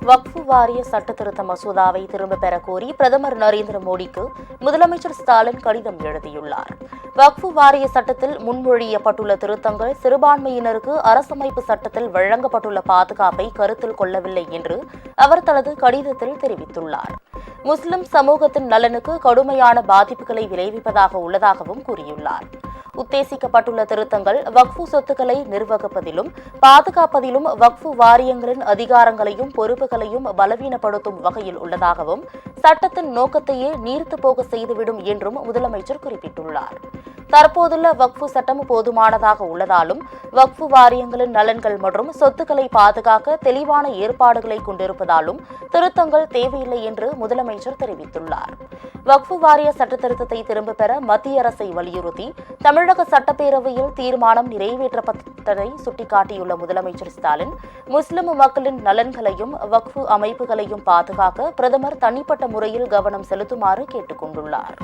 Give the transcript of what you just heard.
வக்ஃபு வாரிய சட்ட திருத்த மசோதாவை திரும்பப் பெற கோரி பிரதமர் நரேந்திர மோடிக்கு முதலமைச்சர் ஸ்டாலின் கடிதம் எழுதியுள்ளார். வக்ஃபு வாரிய சட்டத்தில் முன்மொழியப்பட்டுள்ள திருத்தங்கள் சிறுபான்மையினருக்கு அரசமைப்பு சட்டத்தில் வழங்கப்பட்டுள்ள பாதுகாப்பை கருத்தில் கொள்ளவில்லை என்று அவர் தனது கடிதத்தில் தெரிவித்துள்ளார். முஸ்லிம் சமூகத்தின் நலனுக்கு கடுமையான பாதிப்புகளை விளைவிப்பதாக உள்ளதாகவும் கூறியுள்ளார். உத்தேசிக்கப்பட்டுள்ள திருத்தங்கள் வக்ஃபு சொத்துக்களை நிர்வகிப்பதிலும் பாதுகாப்பதிலும் வக்ஃபு வாரியங்களின் அதிகாரங்களையும் பொறுப்புகளையும் பலவீனப்படுத்தும் வகையில் உள்ளதாகவும் சட்டத்தின் நோக்கத்தையே நீர்த்து போக செய்துவிடும் என்றும் முதலமைச்சர் குறிப்பிட்டுள்ளார். தற்போதுள்ள வக்ஃபு சட்டம் போதுமானதாக உள்ளதாலும் வக்ஃபு வாரியங்களின் நலன்கள் மற்றும் சொத்துக்களை பாதுகாக்க தெளிவான ஏற்பாடுகளை கொண்டிருப்பதாலும் திருத்தங்கள் தேவையில்லை என்று முதலமைச்சர் தெரிவித்துள்ளார். வக்ஃபு வாரிய சட்ட திருத்தத்தை திரும்பப் பெற மத்திய அரசை வலியுறுத்தி தமிழக சட்டப்பேரவையில் தீர்மானம் நிறைவேற்றப்பட்டதை சுட்டிக்காட்டியுள்ள முதலமைச்சர் ஸ்டாலின், முஸ்லிம் மக்களின் நலன்களையும் வக்ஃபு அமைப்புகளையும் பாதுகாக்க பிரதமர் தனிப்பட்ட முறையில் கவனம் செலுத்துமாறு கேட்டுக் கொண்டுள்ளார்.